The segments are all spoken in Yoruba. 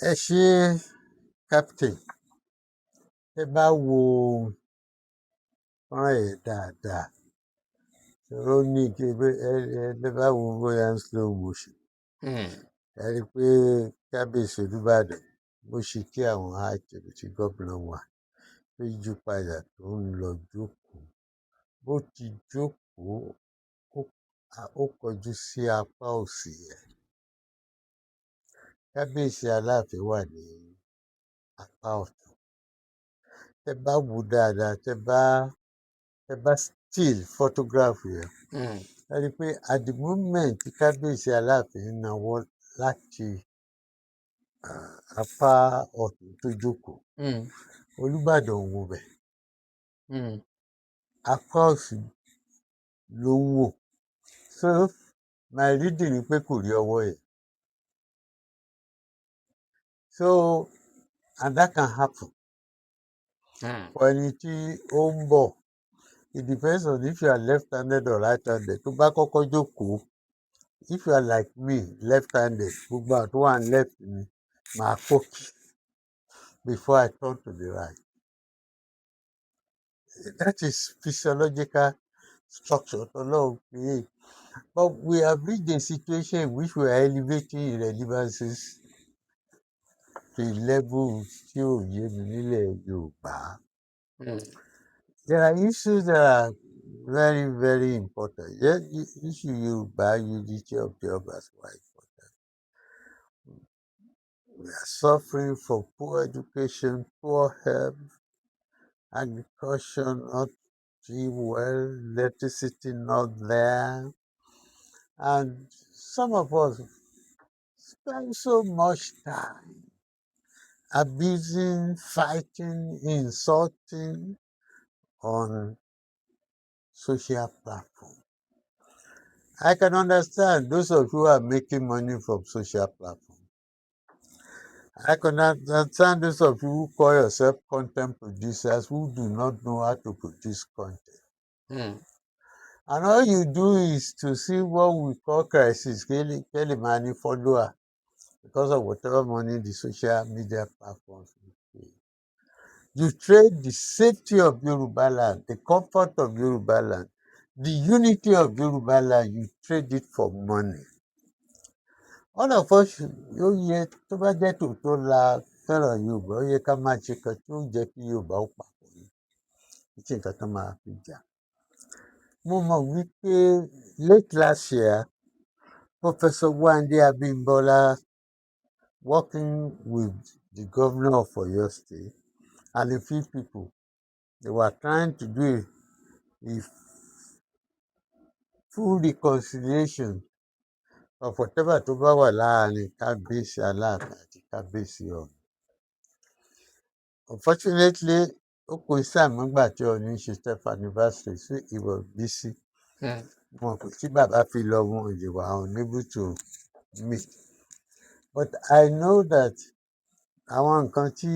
ẹ ṣe captain, ẹ bá wo fọ́nrán yẹn dáadáa, ó ní kí ẹ bá wo bóyá ń slow motion, ẹ rí i pé kábíyèsí Olúbàdàn bó ṣe kí àwọn àjẹbù tí gómìnà wà tó yíjú padà tó ń lọ jókòó, bó ti jókòó ó kọjú sí apá òsì ẹ̀. Kábíyèsí Aláàfin wà ní apá ọ̀tún. Tẹ bá wò dáadáa, tẹ bá still photograph yẹn, ẹ rí i pé at the moment tí kábíyèsí Aláàfin náwó láti apá ọ̀tún tó jókòó, Olúbàdàn wò bẹ̀, apá òsì ló ń wò. So my reading ni pé kò rí ọwọ́ yẹn. So and that can happen for ẹni tí ó ń bọ̀. It depends on if you are left-handed or right-handed. Tó bá kọ́kọ́ jókòó, if you are like me, left-handed, gbogbo àwọn tó wà ní left mi màá kókì before I turn to the right. That is physiological structure tọ́lọ́run create. But we have reached a situation in which we are elevating irrelevancies to a level tí ò yé mi nílẹ̀ Yorùbá. There are issues that are very, very important. Yes, issue Yoruba unity of the Obas were important. We are suffering from poor education, poor health, agriculture not doing well, electricity not there, and some of us spend so much time abusing, fighting, insulting on social platforms. I can understand those of you who are making money from social platforms. I can understand those of you who call yourself content producers who do not know how to produce content. And all you do is to see what we call crisis, Kelly money follower, because of whatever money the social media platforms pay. You trade the safety of Yoruba land, the comfort of Yoruba land, the unity of Yoruba land, you trade it for money. All of us, ó yẹ tó bá jẹ́ tòótọ́ la fẹ́ràn Yorùbá, ó yẹ ká máa ṣe kan tí ó jẹ́ kí Yorùbá ó papọ̀ ni, kì í ṣe nǹkan tó máa fi jà. Mo mọ̀ wípé late last year, Professor Wande Abimbola, working with the governor of Oyo State and a few people, they were trying to do a full reconciliation of whatever tó bá wà láàrin kábíyèsí Aláàfin àti kábíyèsí Ọ̀ọ̀ni. Unfortunately, ó kù sáà nígbà tí Ọ̀ọ̀ni ń ṣe 10th anniversary, so he was busy. Wọn kò tí bàbá fi lọ wọn they were unable to meet. But I know that àwọn nǹkan tí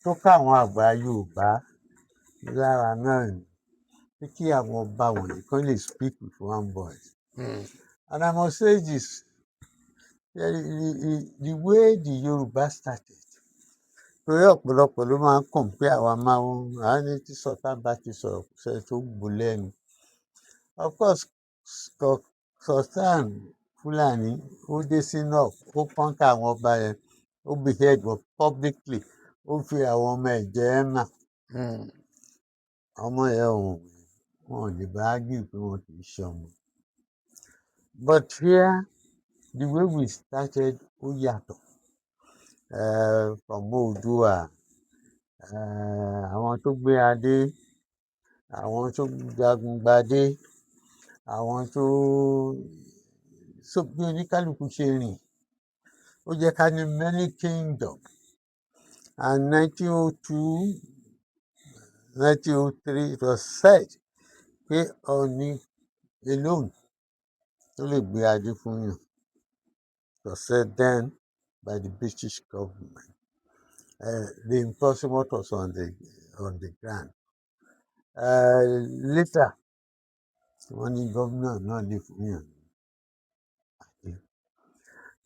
tó ká àwọn àgbà Yorùbá lára náà ni pé kí àwọn ọba wọ̀nyí kan lè speak with one voice. And I must say this, the way the Yoruba started, torí ọ̀pọ̀lọpọ̀ ló máa ń compare àwa máa ń ní tí Sultan bá ti sọ̀rọ̀ kò sẹ́ni tó gbó lẹ́nu. Of course, Sultan Fúlàní ó dé sí North, ó conquer àwọn ọba yẹn, ó behead wọn publicly, ó fi àwọn ọmọ ẹ̀ jẹ ẹ́mà. Ọmọ yẹn wọn ò lè bá argue pé wọn kì í ṣe ọmọ. But here, the way we started ó yàtọ̀. From Oòduà, àwọn tó gbé adé, àwọn tó jagun gbadé, àwọn tó bí oníkálukú ṣe rìn, ó jẹ́ ká ní many kingdom. And 1902, 1903, it was said pé Ọ̀ọ̀ni alone tó lè gbé adé fún yàn. It was said then by the British government. The impossible was on the ground. Later, wọ́n ní gómìnà náà lè fún yàn.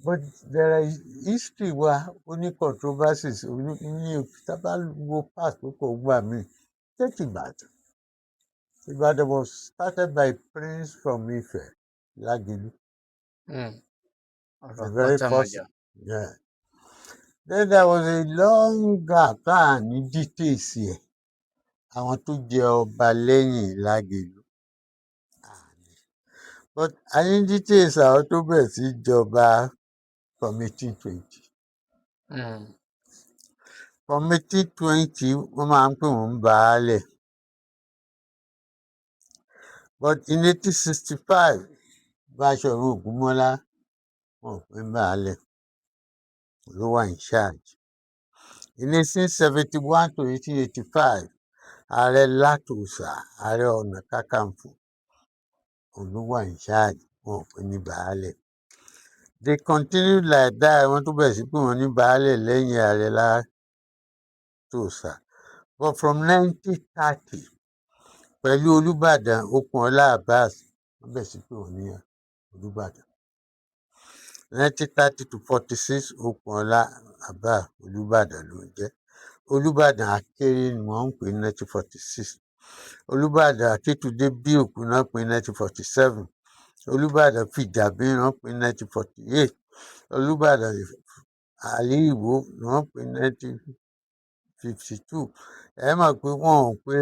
but there are history wa ó ní controversies ní tábà wo past tó kọ̀ gbà mí. Take Ibadan. Ibadan was started by Prince from Ife, Lagelu. The very first, yeah. Then there was a long gap láàrin details ẹ̀. Àwọn tó jẹ ọba lẹ́yìn Lagelu. But a ní details àwọn tó bẹ̀rẹ̀ sí jọba from 1820. From 1820, wọ́n máa ń pè wọ́n baálẹ̀. But in 1865, Báṣọ̀run Ògúnmọ́lá, wọn ò pè baálẹ̀, ló wà in charge. In 1871 to 1885, Ààrẹ Látòsà, Ààrẹ Ọ̀nà Kakanfò, òun ló wà in charge, wọn ò pè ní baálẹ̀. They continued like that, wọ́n tún bẹ̀rẹ̀ sí pé wọ́n ní baálẹ̀ lẹ́yìn Ààrẹ Látòsà. But from 1930, pẹ̀lú Olubadan Okunola Abbas, wọ́n bẹ̀rẹ̀ sí pé wọ́n ní Olubadan. 1930 to 46, Okunola Abbas, Olubadan ló ń jẹ́. Olubadan Akéré ni wọ́n ń pè ní 1946. Olubadan Akétúndé Bíòkú náà pè ní 1947. Olubadan Fìjàbí náà pè ní 1948. Olubadan Ali Ìwó ni wọ́n pè ní 1952. Ẹ mọ̀ pé wọ́n ò pé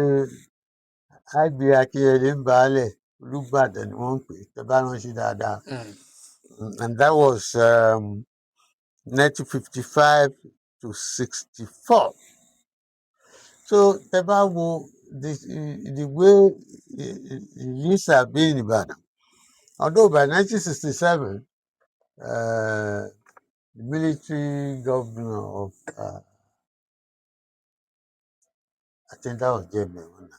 IB Akínyẹlé ń baálẹ̀, Olubadan ni wọ́n ń pè, tẹ́ bá rántí dáadáa. And that was 1955 to 64. So tẹ́ bá wo the way these have been in Ibadan. Although by 1967, the military governor of, I think that was Jemena,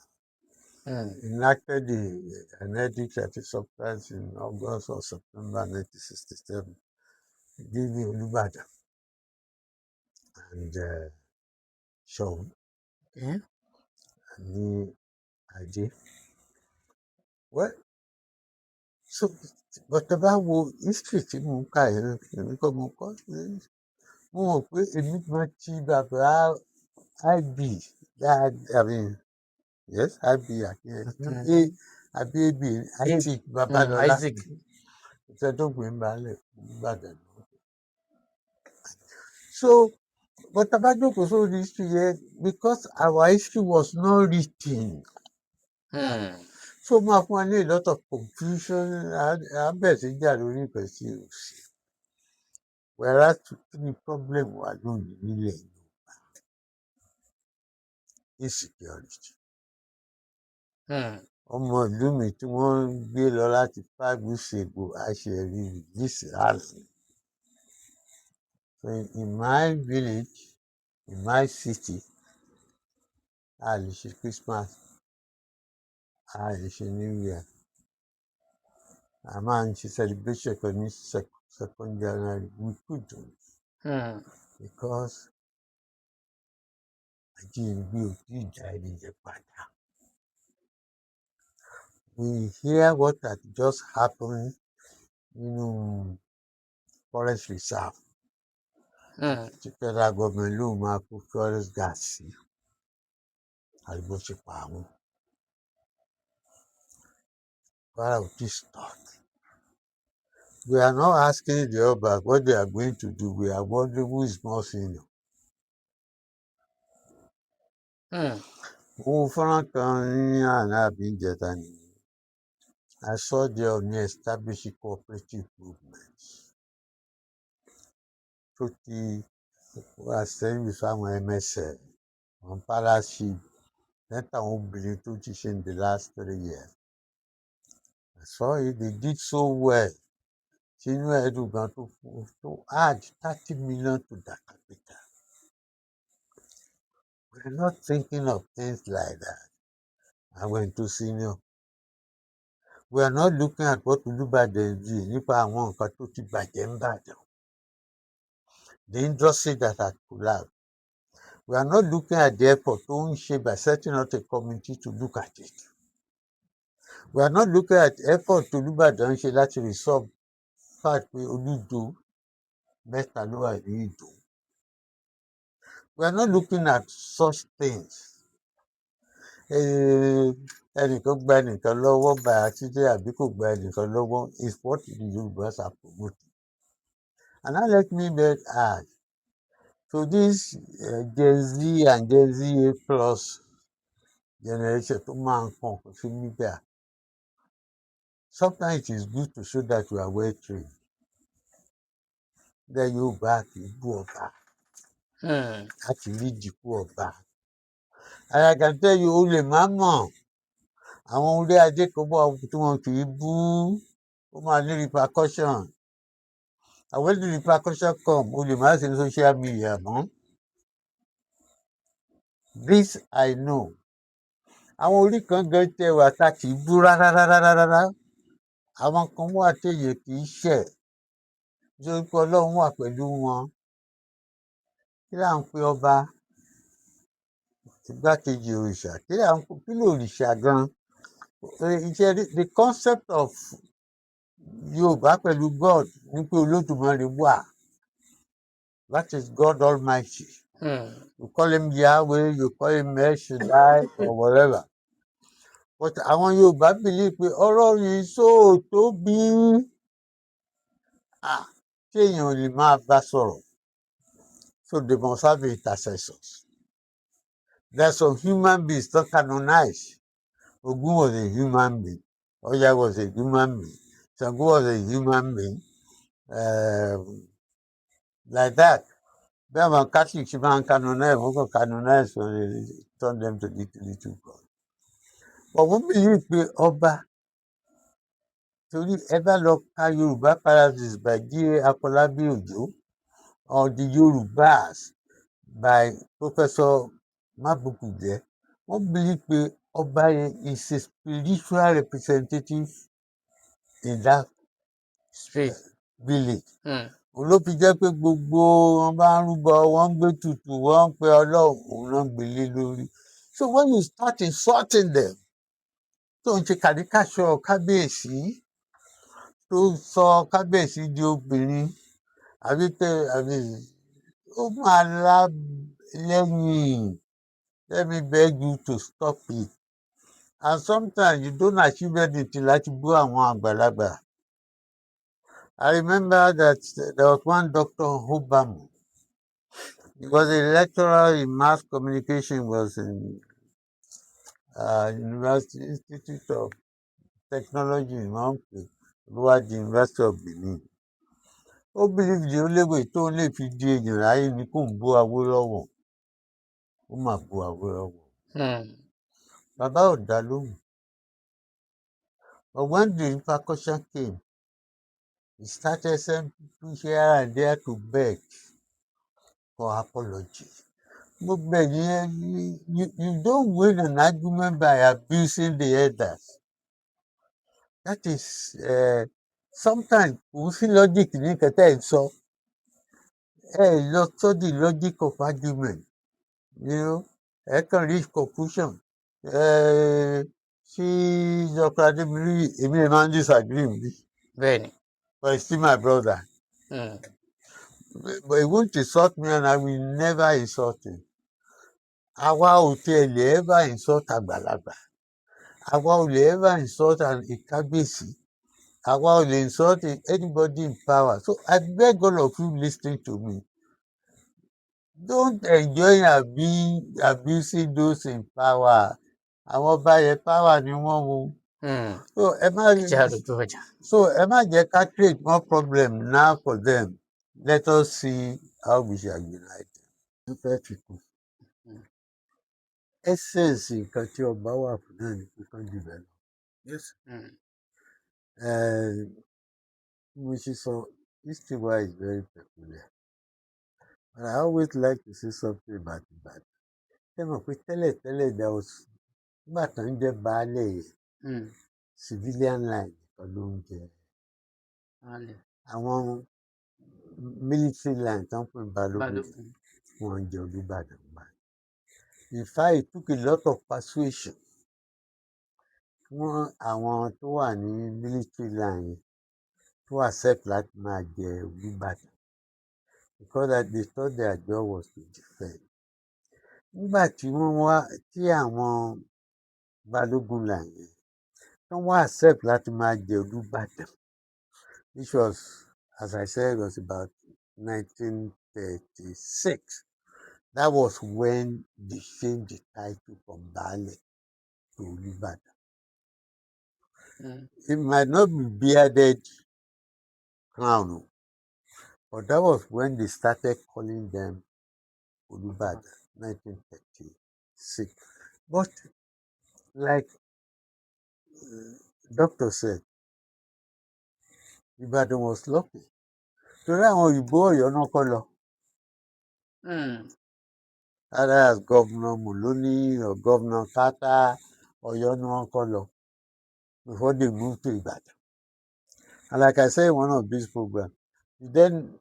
enacted an edict at his substance in August or September 1967, giving Olubadan and Sean and the idea. Well, so, but about history tí mo ń kà yẹn, èmi kọ́ mo kọ́, mo mọ̀ pé èmi máa ti bàbá IB dáadáa, I mean, yes, IB Akínyẹlé, àbí AB, Isaac Babalọlá, ìṣẹ́ tó gbé ń balẹ̀ Ìbàdàn. So, but tá bá jókòó sórí history yẹn, because our history was not written. So máa fún wa ní a lot of confusion, à bẹ̀rẹ̀ sí jà lórí ìfẹ́ sí òsì. Whereas kí ni problem wà lónìí nílẹ̀ Yorùbá? Insecurity. Ọmọ ìlú mi tí wọ́n ń gbé lọ láti 5 weeks ago, àṣẹrí release àná. So in my village, in my city, a lè ṣe Christmas, a lè ṣe New Year. A máa ń ṣe celebration kan ní 2nd January. We couldn't because ajínigbé ò tí ì já ẹni jẹ padà. We hear what had just happened nínú forest reserve. Tí federal government ló máa kó forest gas sí, àrígbó ṣe pa àwọn. Kwara ò tí start. We are not asking the Oba what they are going to do. We are wondering who is more senior. Fọ́nrán kan ní àná àbí ìjẹta ni I saw the Oni establishing cooperative movements. Tó ti wà sẹ́yìn fáwọn MSL, àwọn partnership, lẹ́tà àwọn obìnrin tó ti ṣe in the last 3 years. I saw it, they did so well. Sínú ẹ̀dùn gan tó add 30 million to their capital. We're not thinking of things like that. I went to senior. We are not looking at what Olubadan did nípa àwọn nǹkan tó ti bàjẹ́ ń bàdàn. The industry that had collapsed. We are not looking at the effort tó ń ṣe by setting up a committee to look at it. We are not looking at effort tó Olubadan ṣe láti resolve fact pé Olúdo mẹ́ta ló wà ní Ìdó. We are not looking at such things. Ẹnìkan gba ẹnìkan lọ́wọ́ by accident àbí kò gba ẹnìkan lọ́wọ́ is what the Yorùbás are promoting. And now let me add, so this Gen Z and Gen Z plus generation tó máa ń kàn kò sí media, sometimes it is good to show that you are well trained. Then Yorùbá kì í bú ọba, a kì í rí ìdìkú ọba. And I can tell you, o lè má mọ̀, àwọn orí adé kan bọ̀ tí wọn kì í bú, ó máa ní repercussion. And when the repercussion come, o lè má ṣe social media mọ́. This I know. Àwọn orí kan gan tẹ wà tá kì í bú rárá. Àwọn kan wà téèyàn kì í ṣẹ̀ nítorí pé Ọlọ́run wà pẹ̀lú wọn. Kí là ń pe ọba? Igbákejì òrìṣà. Kí lòrìṣà gan? The concept of Yorùbá pẹ̀lú God ní pé Olódùmarè wà. That is God Almighty. You call him Yahweh, you call him El Shaddai or whatever. But àwọn Yorùbá believe pé ọ̀rọ̀ yìí tóbi tí èèyàn ò lè máa bá sọ̀rọ̀. So they must have intercessors. There are some human beings that canonize. Ogun was a human being. Oya was a human being. Ṣàngó was a human being. Like that. Bí àwọn Catholic ṣe máa ń canonize, wọ́n kàn canonize, turn them to little God. But wọ́n believe pé ọba, torí ẹ bá lọ ka Yorùbá Parables by J. Afọlábí Òjó or the Yorùbás by Professor Mabukuje, wọ́n believe pé ọba is a spiritual representative in that village. Ló fi jẹ́ pé gbogbo wọn bá ń rúbọ, wọ́n ń gbé tutù, wọ́n ń pe Ọlọ́run, òun náà ń gbélé lórí. So when you start insulting them, tó ń ṣe kàríkàṣọ kábíyèsí, tó sọ kábíyèsí di obìnrin, ó máa lẹ́yìn. Let me beg you to stop it. And sometimes you don't achieve anything láti bú àwọn àgbàlagbà. I remember that there was one Dr. Obama. He was a lecturer in mass communication, was in University Institute of Technology in Montpellier, the University of Benin. Ó believe the only way tó lè fi di èèyàn láyé ni kó ń bú Awólọ́wọ̀. Ó mà bú Awólọ́wọ̀. Bàbá ò dá lóhùn. But when the repercussion came, he started sending people here and there to beg for apology. But you don't win an argument by abusing the elders. That is sometimes kò sí logic ní nǹkan tẹ́ ẹ̀ ń sọ. Lọ study logic of argument. Ẹ kàn reach conclusion. Sí Dr. Adébíyí, èmi ẹ̀ máa ń disagree with me. Bẹ́ẹ̀ni. But he's still my brother. But he won't insult me and I will never insult him. Àwa ò tiẹ̀ lè ever insult àgbàlagbà. Àwa ò lè ever insult a kábíyèsí. Àwa ò lè insult anybody in power. So I beg all of you listening to me, don't enjoy abusing those in power. Àwọn ọba yẹn power ni wọ́n wo. So ẹ má jẹ́ ká create more problem now for them. Let us see how we shall unite them. Fẹ́ fi kún. Essence nǹkan tí ọba wà fún náà ni kíkan develop. Yes. Mo ṣe sọ, history wa is very peculiar. But I always like to say something about Ibadan. Ṣé mọ̀ pé tẹ́lẹ̀ there was, nígbà tó ń jẹ́ baálẹ̀ yẹn, civilian line kan ló ń jẹ. Àwọn military line tó ń pè Balógun, wọ́n ń jẹ Olúbàdàn báyìí. In fact, it took a lot of persuasion fún àwọn tó wà ní military line to accept láti máa jẹ Olúbàdàn. because that they thought their job was to defend. Nígbà tí àwọn balógun là yẹn wọ́n wá accept láti máa jẹ Olúbàdàn, which was, as I said, was about 1936. That was when they changed the title from Baale to Olubadan. It might not be bearded crown, but that was when they started calling them Olubadan, 1936. But like doctor said, Ibadan was lucky. Torí àwọn òyìnbó Ọ̀yọ́ náà kọ́ lọ. Either as Governor Muloni or Governor Tata, Ọ̀yọ́ ni wọ́n kọ́ lọ before they moved to Ibadan. And like I said in one of these programs, then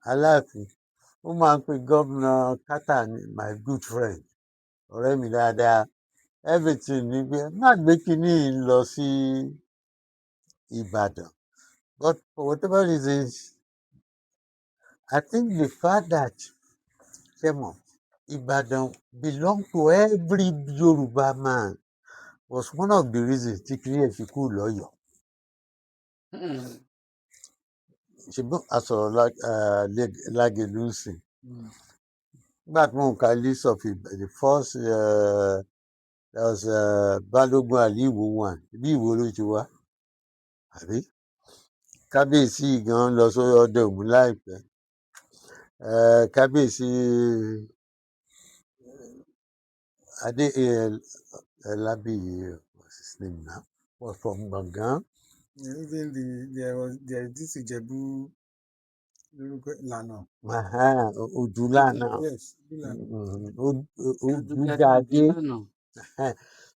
Alaafin, ó máa ń pe Governor Tata ni my good friend, ọ̀rẹ́ mi dáadáa, everything ni pé má gbé kínní yìí lọ sí Ibadan. But for whatever reason, I think the fact that Ibadan belonged to every Yoruba man was one of the reasons tí kínní ẹ̀ fi kúrò lọ́yọ̀ọ́. Ṣùgbọ́n a sọ̀rọ̀ Lágelú sìn. Nígbà tí mò ń ka list of the first there was Balógun Aliwo one, bí Ìwó ló ti wá, àbí? Kábíyèsí gan lọ sórí ọdẹ Òmu láìpẹ́. Kábíyèsí Adé Lábìyí, what's his name now? Was from Gbọ̀ngán. Even there is this Ìjẹ̀bú Lana. Odùlànà. Yes, Odùgàdé.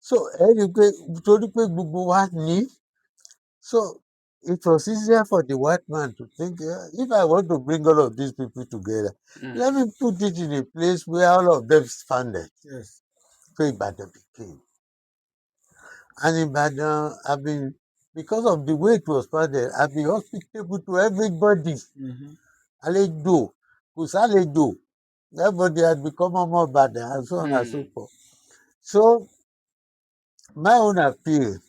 So ẹ rí i pé torí pé gbogbo wa ní, so it was easier for the white man to think, if I want to bring all of these people together, let me put it in a place where all of them standard. Yes. So Ibadan became. And Ibadan, because of the way it was founded, I've been hospitable to everybody. Àlejò, kò sálejò. Everybody had become ọmọ Ìbàdàn and so on and so forth. So my own appeal,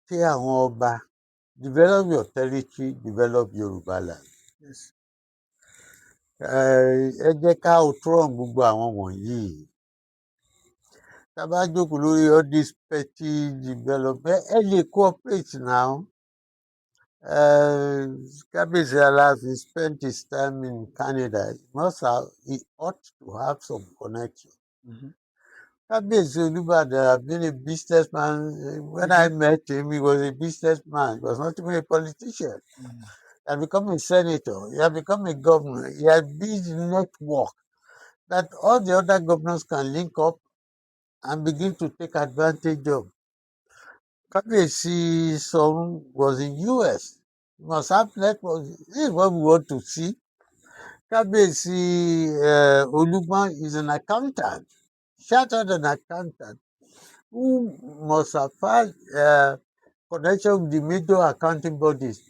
kí àwọn ọba develop your territory, develop Yoruba land. Yes. Ẹ jẹ́ ká outrun gbogbo àwọn wọ̀nyí. Tá a bá jókòó lórí all this petty development, ẹ lè cooperate now. Kábíyèsí Alaafin spent his time in Canada. He ought to have some connection. Kábíyèsí Olubadan had been a businessman. When I met him, he was a businessman. He was not even a politician. He had become a senator. He had become a governor. He had built a network that all the other governors can link up and begin to take advantage of. Kábíyèsí Ṣọ̀ún was in US. You must have network. This is what we want to see. Kábíyèsí Olúgbọ́n is an accountant, chartered an accountant, who must have had connection with the major accounting bodies.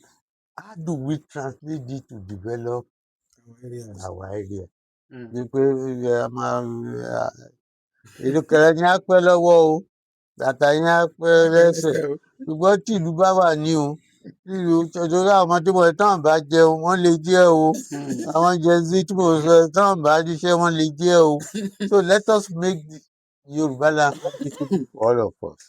How do we translate it to develop our area? Ìlú kẹrẹ ní á pẹ́ lọ́wọ́ o, bàtà yín á pẹ́ lẹ́sẹ̀. Ṣùgbọ́n tí ìlú bá wà ní o, torí àwọn ọmọ tí mo sọ tán bá jẹun wọ́n lè jẹ́ o. Àwọn Gen Z tí mo sọ tán bá ríṣẹ́ wọ́n lè jẹ́ o. So let us make Yorùbá land for all of us.